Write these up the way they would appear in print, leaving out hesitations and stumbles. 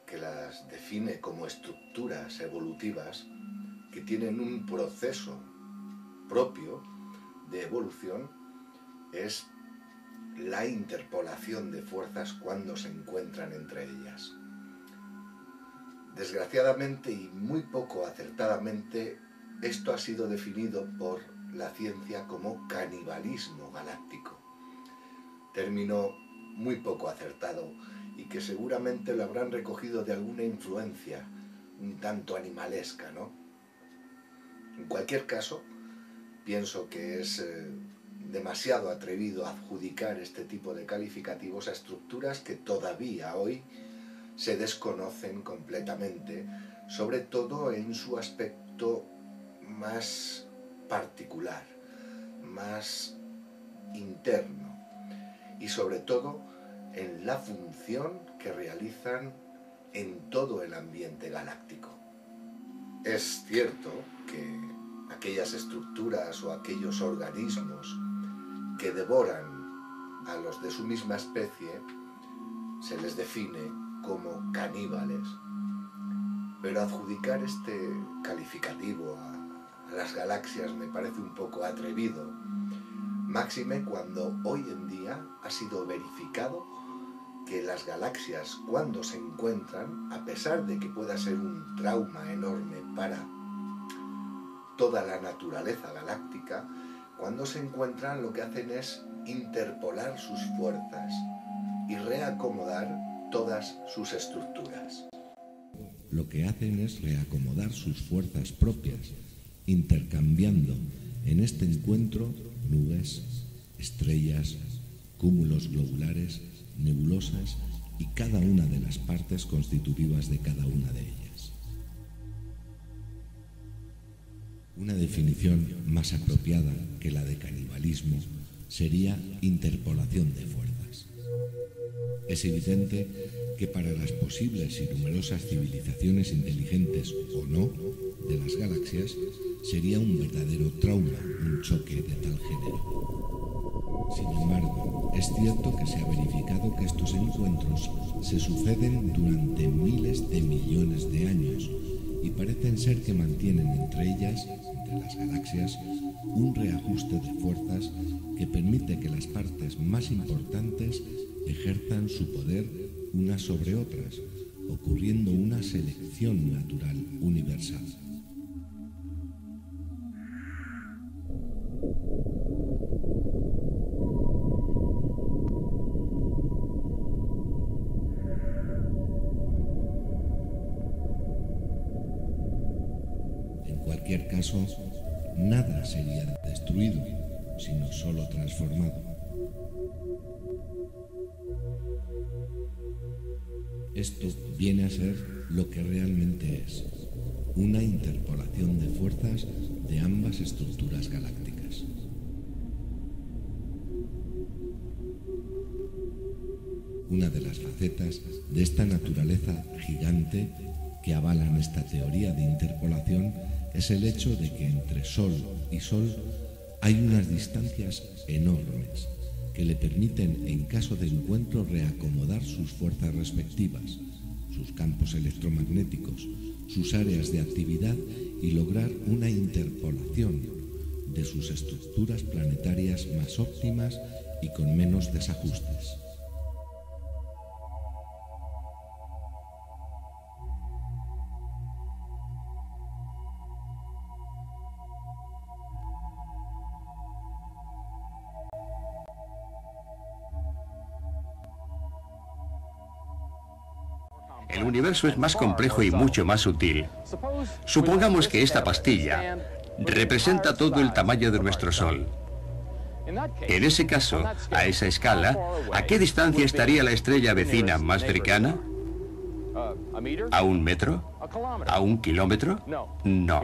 Que las define como estructuras evolutivas que tienen un proceso propio de evolución es la interpolación de fuerzas cuando se encuentran entre ellas. Desgraciadamente y muy poco acertadamente, esto ha sido definido por la ciencia como canibalismo galáctico, término muy poco acertado y que seguramente lo habrán recogido de alguna influencia un tanto animalesca, ¿no? En cualquier caso, pienso que es demasiado atrevido adjudicar este tipo de calificativos a estructuras que todavía hoy se desconocen completamente, sobre todo en su aspecto más particular, más interno y sobre todo en la función que realizan en todo el ambiente galáctico. Es cierto que aquellas estructuras o aquellos organismos que devoran a los de su misma especie se les define como caníbales, pero adjudicar este calificativo a las galaxias me parece un poco atrevido, máxime cuando hoy en día ha sido verificado que las galaxias, cuando se encuentran, a pesar de que pueda ser un trauma enorme para toda la naturaleza galáctica, cuando se encuentran lo que hacen es interpolar sus fuerzas y reacomodar todas sus estructuras. Lo que hacen es reacomodar sus fuerzas propias, intercambiando en este encuentro nubes, estrellas, cúmulos globulares, nebulosas y cada una de las partes constitutivas de cada una de ellas. Una definición más apropiada que la de canibalismo sería interpolación de fuerzas. Es evidente que para las posibles y numerosas civilizaciones inteligentes o no de las galaxias sería un verdadero trauma, un choque de tal género. Sin embargo, es cierto que se ha verificado que estos encuentros se suceden durante miles de millones de años y parecen ser que mantienen entre ellas, entre las galaxias, un reajuste de fuerzas que permite que las partes más importantes ejerzan su poder unas sobre otras, ocurriendo una selección natural universal. En cualquier caso, nada sería destruido, sino solo transformado. Esto viene a ser lo que realmente es, una interpolación de fuerzas de ambas estructuras galácticas. Una de las facetas de esta naturaleza gigante que avalan esta teoría de interpolación es el hecho de que entre Sol y Sol hay unas distancias enormes que le permiten, en caso de encuentro, reacomodar sus fuerzas respectivas, sus campos electromagnéticos, sus áreas de actividad y lograr una interpolación de sus estructuras planetarias más óptimas y con menos desajustes. El universo es más complejo y mucho más sutil. Supongamos que esta pastilla representa todo el tamaño de nuestro Sol. En ese caso, a esa escala, ¿a qué distancia estaría la estrella vecina más cercana? ¿A 1 metro? ¿A 1 kilómetro? No.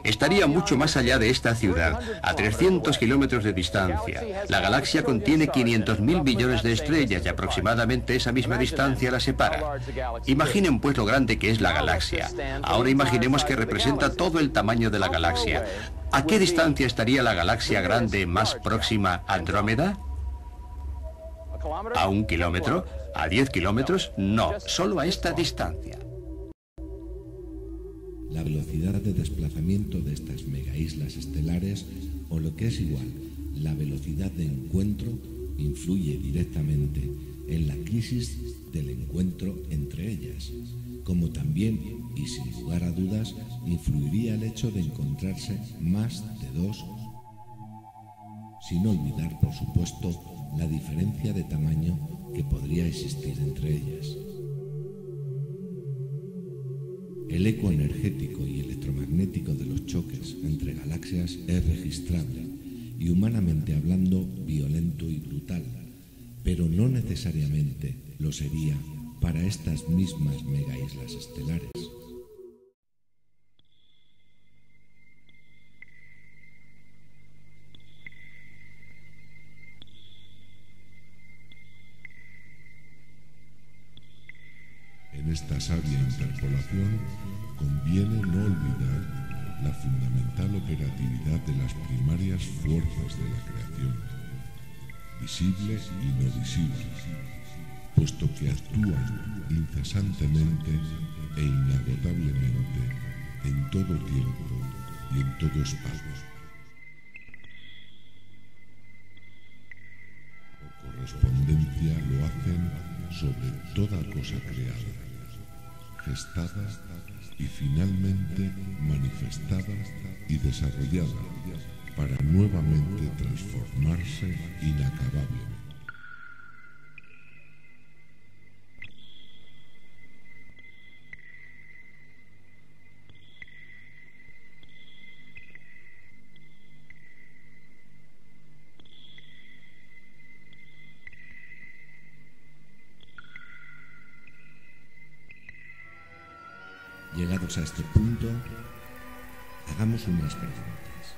Estaría mucho más allá de esta ciudad, a 300 kilómetros de distancia. La galaxia contiene 500.000 billones de estrellas y aproximadamente esa misma distancia la separa. Imaginen pues lo grande que es la galaxia. Ahora imaginemos que representa todo el tamaño de la galaxia. ¿A qué distancia estaría la galaxia grande más próxima a Andrómeda? ¿A 1 kilómetro? ¿A 10 kilómetros? No, solo a esta distancia. La velocidad de desplazamiento de estas megaislas estelares, o lo que es igual, la velocidad de encuentro, influye directamente en la crisis del encuentro entre ellas, como también, y sin lugar a dudas, influiría el hecho de encontrarse más de dos, sin olvidar, por supuesto, la diferencia de tamaño que podría existir entre ellas. El eco energético y electromagnético de los choques entre galaxias es registrable y, humanamente hablando, violento y brutal, pero no necesariamente lo sería para estas mismas megaislas estelares. En esta sabia interpolación conviene no olvidar la fundamental operatividad de las primarias fuerzas de la creación, visibles y no visibles, puesto que actúan incesantemente e inagotablemente en todo tiempo y en todo espacio. Por correspondencia lo hacen sobre toda cosa creada, gestada y finalmente manifestada y desarrollada para nuevamente transformarse inacabablemente. Llegados a este punto, hagamos unas preguntas.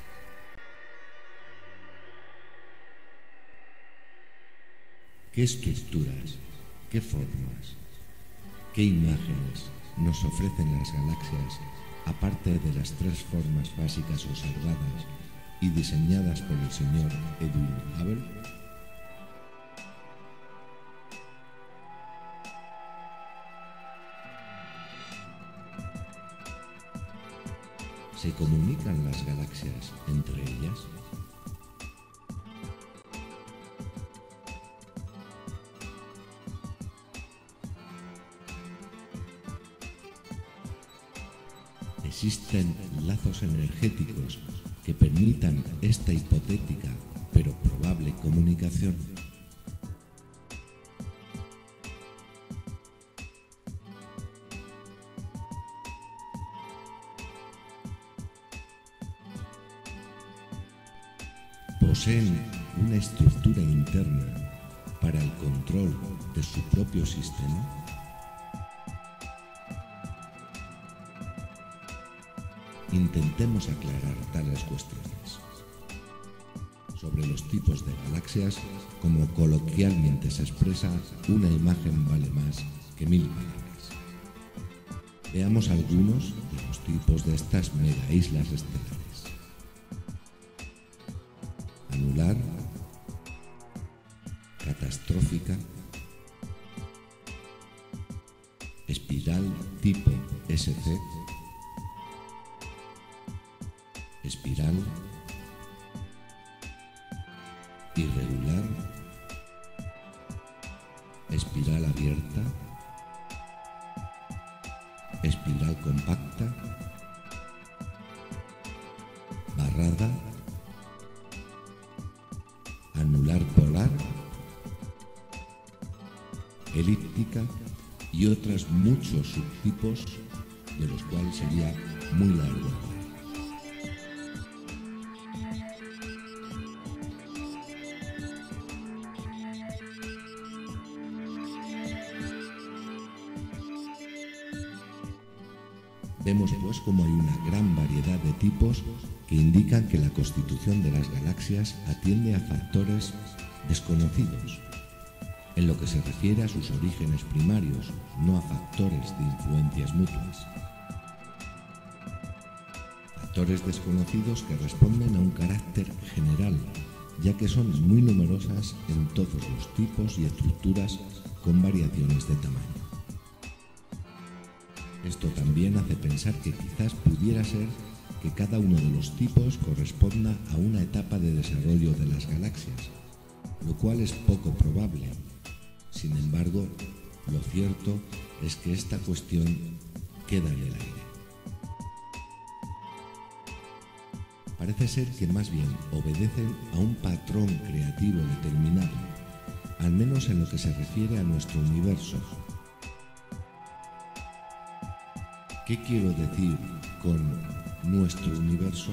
¿Qué estructuras, qué formas, qué imágenes nos ofrecen las galaxias, aparte de las 3 formas básicas observadas y diseñadas por el señor Edwin Hubble? ¿Se comunican las galaxias entre ellas? ¿Existen lazos energéticos que permitan esta hipotética pero probable comunicación? ¿Poseen una estructura interna para el control de su propio sistema? Intentemos aclarar tales cuestiones. Sobre los tipos de galaxias, como coloquialmente se expresa, una imagen vale más que 1000 palabras. Veamos algunos de los tipos de estas megaislas estelares. Anular, catastrófica, espiral tipo SC, espiral, irregular, espiral abierta, espiral compacta, barrada, anular polar, elíptica y otros muchos subtipos, de los cuales sería muy largo hablar. Vemos pues como hay una gran variedad de tipos que indican que la constitución de las galaxias atiende a factores desconocidos, en lo que se refiere a sus orígenes primarios, no a factores de influencias mutuas. Factores desconocidos que responden a un carácter general, ya que son muy numerosas en todos los tipos y estructuras con variaciones de tamaño. Esto también hace pensar que quizás pudiera ser que cada uno de los tipos corresponda a una etapa de desarrollo de las galaxias, lo cual es poco probable. Sin embargo, lo cierto es que esta cuestión queda en el aire. Parece ser que más bien obedecen a un patrón creativo determinado, al menos en lo que se refiere a nuestro universo. ¿Qué quiero decir con nuestro universo?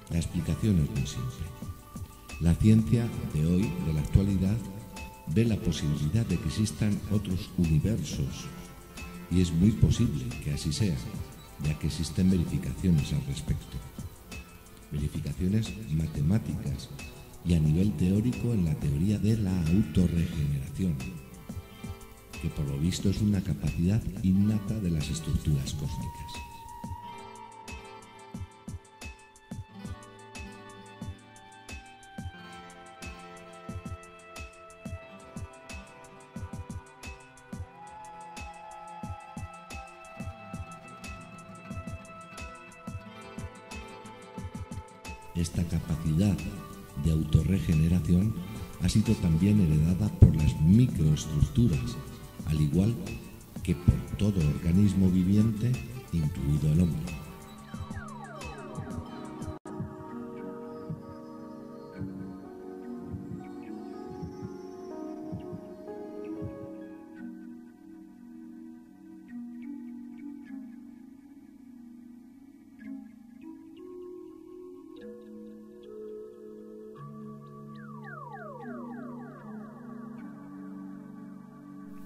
La explicación es muy simple. La ciencia de hoy, de la actualidad, ve la posibilidad de que existan otros universos, y es muy posible que así sea, ya que existen verificaciones al respecto. Verificaciones matemáticas y a nivel teórico en la teoría de la autorregeneración, que por lo visto es una capacidad innata de las estructuras cósmicas. Esta capacidad de autorregeneración ha sido también heredada por las microestructuras, al igual que por todo organismo viviente, incluido el hombre.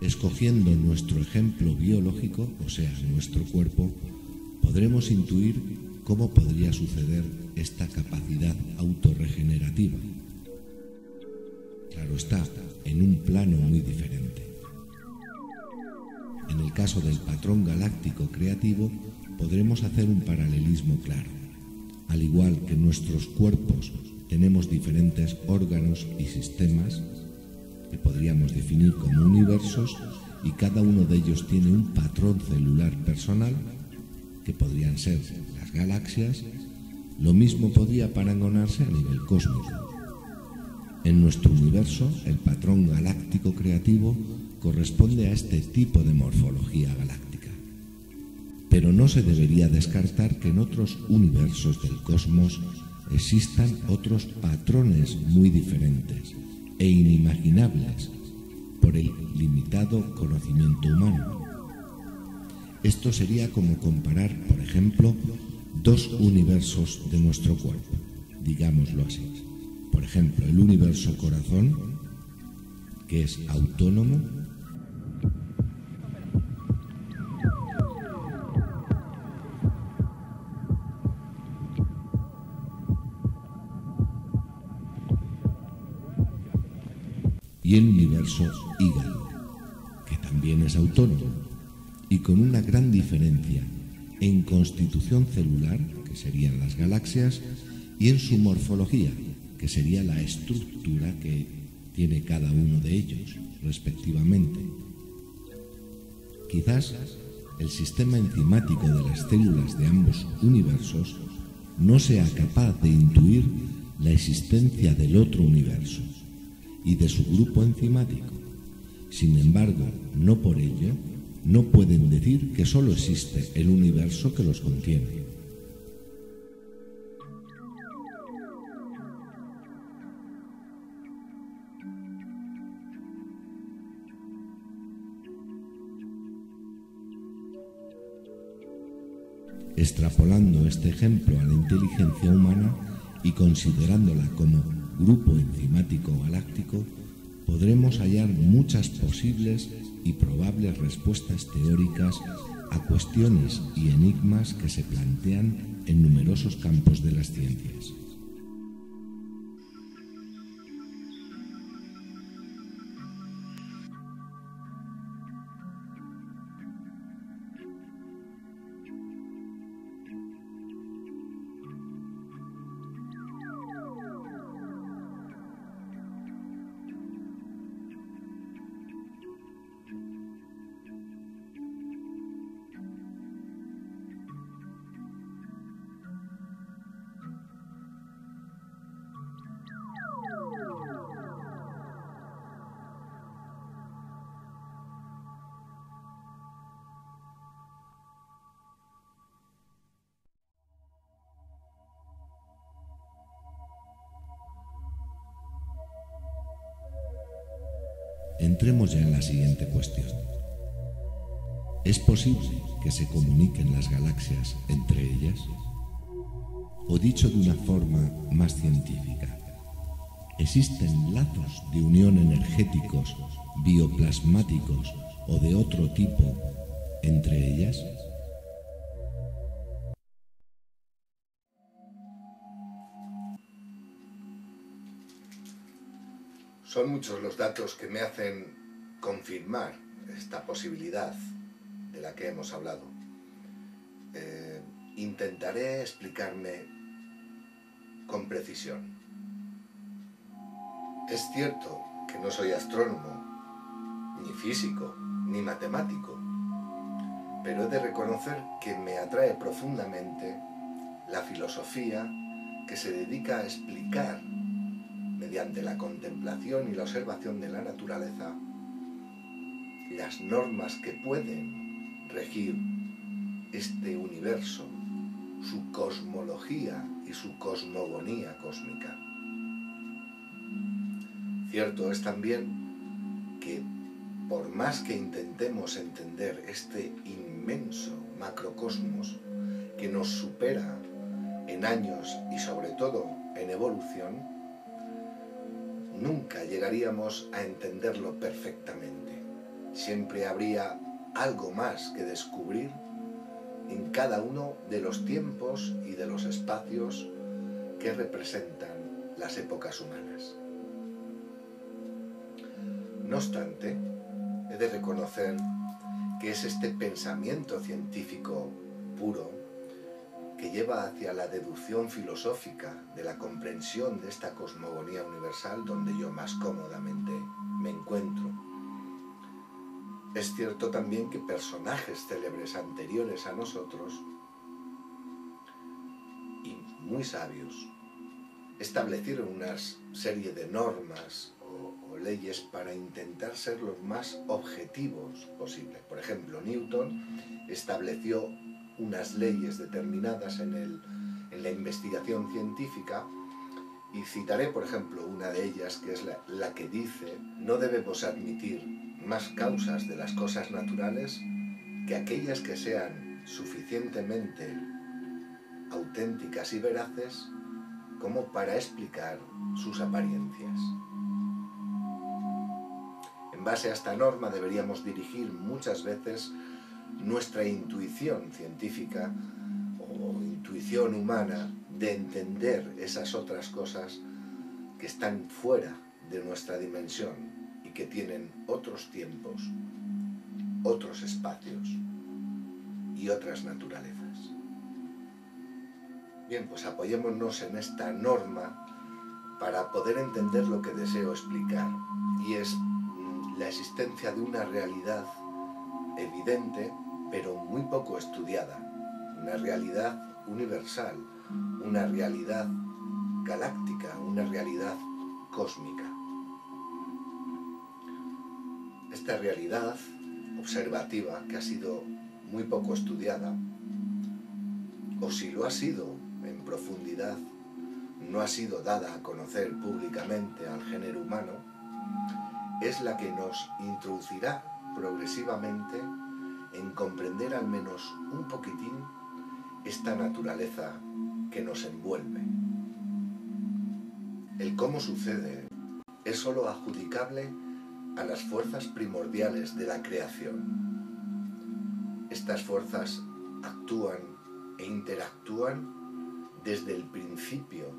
Escogiendo nuestro ejemplo biológico, o sea, nuestro cuerpo, podremos intuir cómo podría suceder esta capacidad autorregenerativa. Claro está, en un plano muy diferente. En el caso del patrón galáctico creativo, podremos hacer un paralelismo claro. Al igual que en nuestros cuerpos tenemos diferentes órganos y sistemas, que podríamos definir como universos, y cada uno de ellos tiene un patrón celular personal, que podrían ser las galaxias, lo mismo podría parangonarse a nivel cósmico. En nuestro universo, el patrón galáctico creativo corresponde a este tipo de morfología galáctica. Pero no se debería descartar que en otros universos del cosmos existan otros patrones muy diferentes e inimaginables por el limitado conocimiento humano. Esto sería como comparar, por ejemplo, dos universos de nuestro cuerpo, digámoslo así. Por ejemplo, el universo corazón, que es autónomo, y el universo hígado, que también es autónomo, y con una gran diferencia en constitución celular, que serían las galaxias, y en su morfología, que sería la estructura que tiene cada uno de ellos, respectivamente. Quizás el sistema enzimático de las células de ambos universos no sea capaz de intuir la existencia del otro universo y de su grupo enzimático. Sin embargo, no por ello, no pueden decir que solo existe el universo que los contiene. Extrapolando este ejemplo a la inteligencia humana y considerándola como grupo enzimático galáctico, podremos hallar muchas posibles y probables respuestas teóricas a cuestiones y enigmas que se plantean en numerosos campos de las ciencias. Entremos ya en la siguiente cuestión. ¿Es posible que se comuniquen las galaxias entre ellas? O dicho de una forma más científica, ¿existen lazos de unión energéticos, bioplasmáticos o de otro tipo entre ellas? Son muchos los datos que me hacen confirmar esta posibilidad de la que hemos hablado. Intentaré explicarme con precisión. Es cierto que no soy astrónomo, ni físico, ni matemático, pero he de reconocer que me atrae profundamente la filosofía que se dedica a explicar, mediante la contemplación y la observación de la naturaleza, las normas que pueden regir este universo, su cosmología y su cosmogonía cósmica. Cierto es también que, por más que intentemos entender este inmenso macrocosmos que nos supera en años y sobre todo en evolución, nunca llegaríamos a entenderlo perfectamente. Siempre habría algo más que descubrir en cada uno de los tiempos y de los espacios que representan las épocas humanas. No obstante, he de reconocer que es este pensamiento científico puro que lleva hacia la deducción filosófica de la comprensión de esta cosmogonía universal donde yo más cómodamente me encuentro. Es cierto también que personajes célebres anteriores a nosotros y muy sabios establecieron una serie de normas o leyes para intentar ser lo más objetivos posible. Por ejemplo, Newton estableció unas leyes determinadas en la investigación científica, y citaré, por ejemplo, una de ellas, que es la que dice: no debemos admitir más causas de las cosas naturales que aquellas que sean suficientemente auténticas y veraces como para explicar sus apariencias. En base a esta norma deberíamos dirigir muchas veces nuestra intuición científica o intuición humana de entender esas otras cosas que están fuera de nuestra dimensión y que tienen otros tiempos, otros espacios y otras naturalezas. Bien, pues apoyémonos en esta norma para poder entender lo que deseo explicar, y es la existencia de una realidad evidente, pero muy poco estudiada, una realidad universal, una realidad galáctica, una realidad cósmica. Esta realidad observativa, que ha sido muy poco estudiada, o si lo ha sido en profundidad, no ha sido dada a conocer públicamente al género humano, es la que nos introducirá progresivamente en comprender al menos un poquitín esta naturaleza que nos envuelve. El cómo sucede es sólo adjudicable a las fuerzas primordiales de la creación. Estas fuerzas actúan e interactúan desde el principio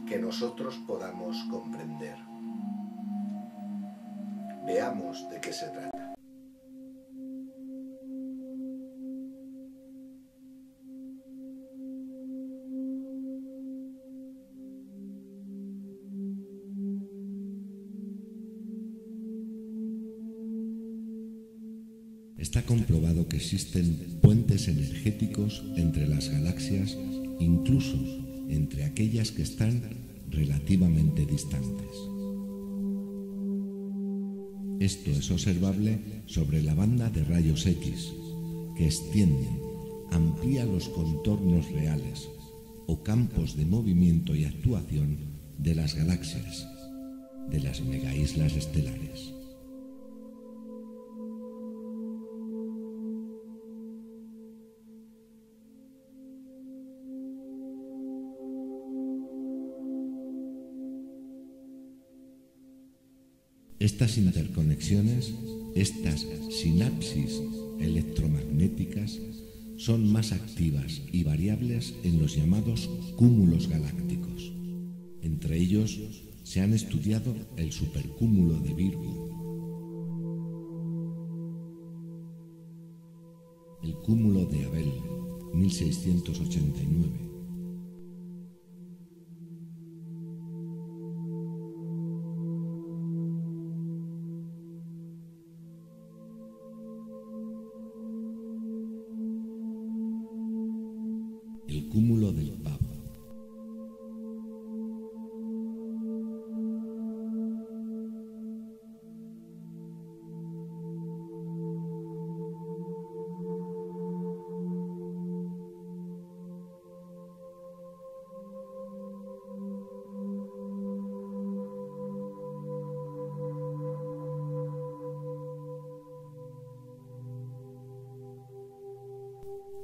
que nosotros podamos comprender. Veamos de qué se trata. Está comprobado que existen puentes energéticos entre las galaxias, incluso entre aquellas que están relativamente distantes. Esto es observable sobre la banda de rayos X, que extienden, amplía los contornos reales o campos de movimiento y actuación de las galaxias, de las megaislas estelares. Estas interconexiones, estas sinapsis electromagnéticas, son más activas y variables en los llamados cúmulos galácticos. Entre ellos se han estudiado el supercúmulo de Virgo, el cúmulo de Abel, 1689, el cúmulo del Pavo,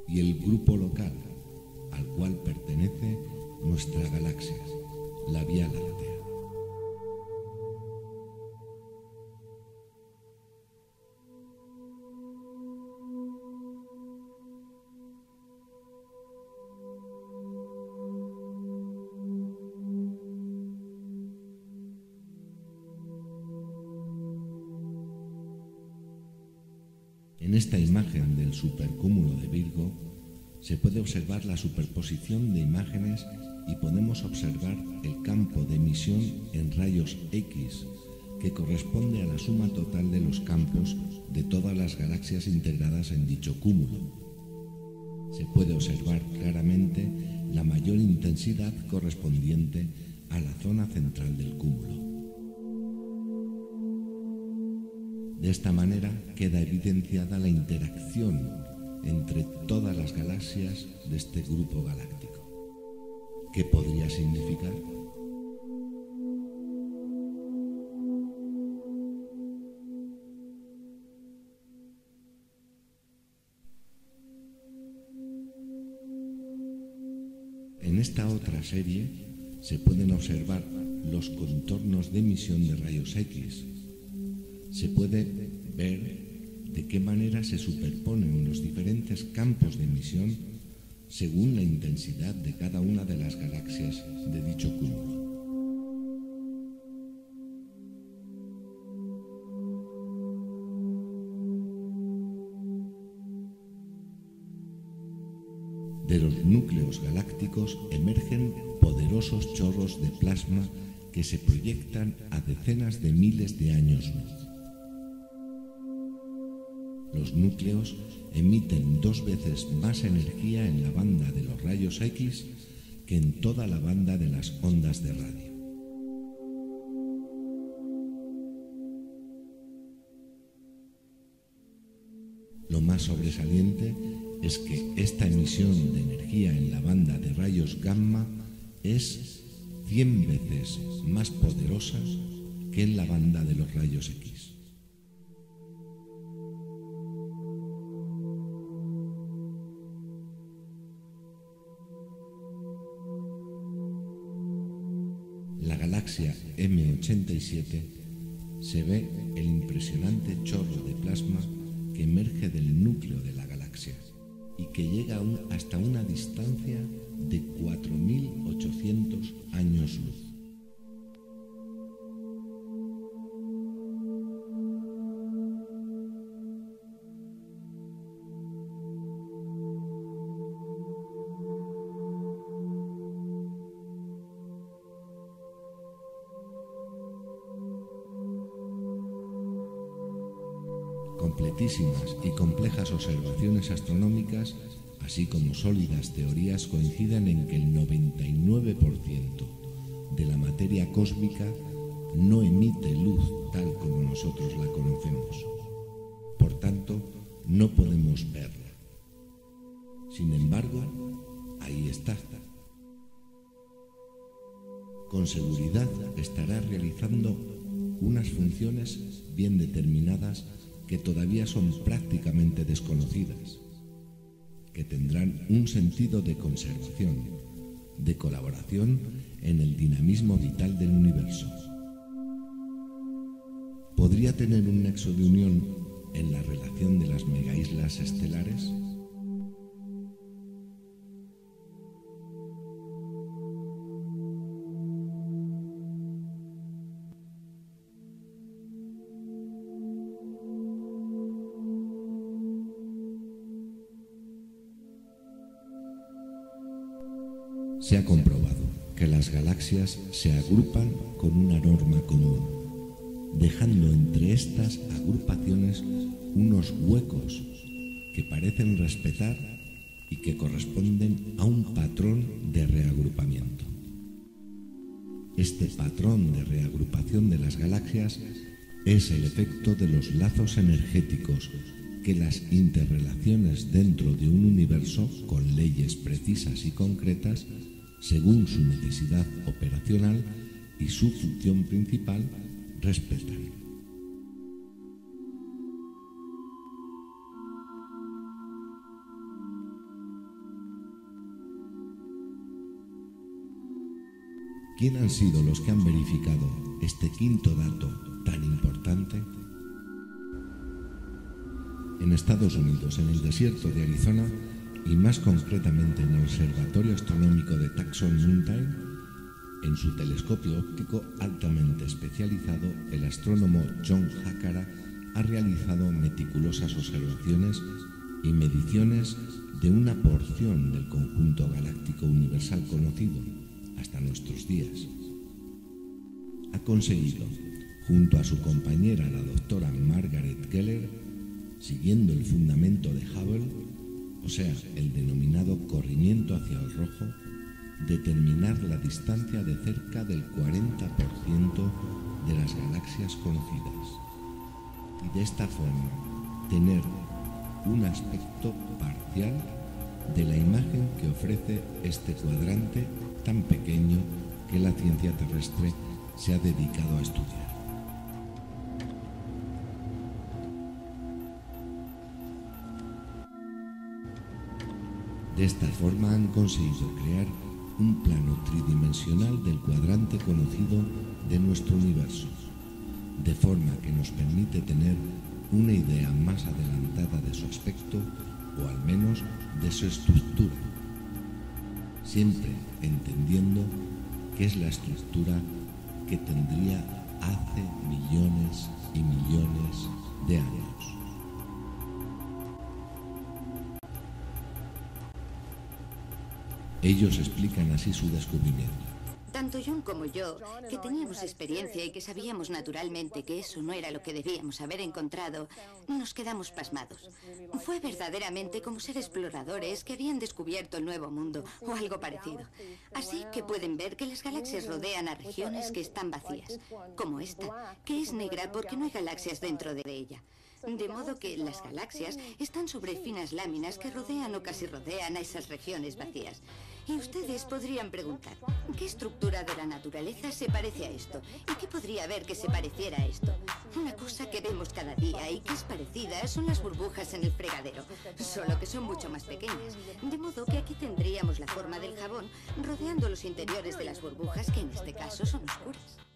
y el grupo local al cual pertenece nuestra galaxia, la Vía Láctea. En esta imagen del supercúmulo de Virgo se puede observar la superposición de imágenes y podemos observar el campo de emisión en rayos X, que corresponde a la suma total de los campos de todas las galaxias integradas en dicho cúmulo. Se puede observar claramente la mayor intensidad correspondiente a la zona central del cúmulo. De esta manera queda evidenciada la interacción entre todas las galaxias de este grupo galáctico. ¿Qué podría significar? En esta otra serie se pueden observar los contornos de emisión de rayos X. Se puede ver de qué manera se superponen los diferentes campos de emisión según la intensidad de cada una de las galaxias de dicho cúmulo. De los núcleos galácticos emergen poderosos chorros de plasma que se proyectan a decenas de miles de años luz. Los núcleos emiten 2 veces más energía en la banda de los rayos X que en toda la banda de las ondas de radio. Lo más sobresaliente es que esta emisión de energía en la banda de rayos gamma es 100 veces más poderosa que en la banda de los rayos X. La galaxia M87 se ve el impresionante chorro de plasma que emerge del núcleo de la galaxia. galaxia y que llega hasta una distancia de 4.800 años luz. Completísimas y complejas observaciones astronómicas, así como sólidas teorías, coinciden en que el 99% de la materia cósmica no emite luz tal como nosotros la conocemos. Por tanto, no podemos verla. Sin embargo, ahí está. Con seguridad estará realizando unas funciones bien determinadas que todavía son prácticamente desconocidas, que tendrán un sentido de conservación, de colaboración en el dinamismo vital del universo. ¿Podría tener un nexo de unión en la relación de las megaislas estelares? Se ha comprobado que las galaxias se agrupan con una norma común, dejando entre estas agrupaciones unos huecos que parecen respetar y que corresponden a un patrón de reagrupamiento. Este patrón de reagrupación de las galaxias es el efecto de los lazos energéticos que las interrelaciones dentro de un universo con leyes precisas y concretas según su necesidad operacional y su función principal respetan. ¿Quién han sido los que han verificado este quinto dato tan importante? En Estados Unidos, en el desierto de Arizona, y más concretamente en el Observatorio Astronómico de Tucson Mountain, en su telescopio óptico altamente especializado, el astrónomo John Hackara ha realizado meticulosas observaciones y mediciones de una porción del conjunto galáctico universal conocido hasta nuestros días. Ha conseguido, junto a su compañera la doctora Margaret Geller, siguiendo el fundamento de Hubble, o sea, el denominado corrimiento hacia el rojo, determinar la distancia de cerca del 40% de las galaxias conocidas y de esta forma tener un aspecto parcial de la imagen que ofrece este cuadrante tan pequeño que la ciencia terrestre se ha dedicado a estudiar. De esta forma han conseguido crear un plano tridimensional del cuadrante conocido de nuestro universo, de forma que nos permite tener una idea más adelantada de su aspecto o al menos de su estructura, siempre entendiendo que es la estructura que tendría hace millones y millones de años. Ellos explican así su descubrimiento. Tanto John como yo, que teníamos experiencia y que sabíamos naturalmente que eso no era lo que debíamos haber encontrado, nos quedamos pasmados. Fue verdaderamente como ser exploradores que habían descubierto el nuevo mundo o algo parecido. Así que pueden ver que las galaxias rodean a regiones que están vacías, como esta, que es negra porque no hay galaxias dentro de ella. De modo que las galaxias están sobre finas láminas que rodean o casi rodean a esas regiones vacías. Y ustedes podrían preguntar, ¿qué estructura de la naturaleza se parece a esto? ¿Y qué podría haber que se pareciera a esto? Una cosa que vemos cada día y que es parecida son las burbujas en el fregadero, solo que son mucho más pequeñas. De modo que aquí tendríamos la forma del jabón rodeando los interiores de las burbujas, que en este caso son oscuras.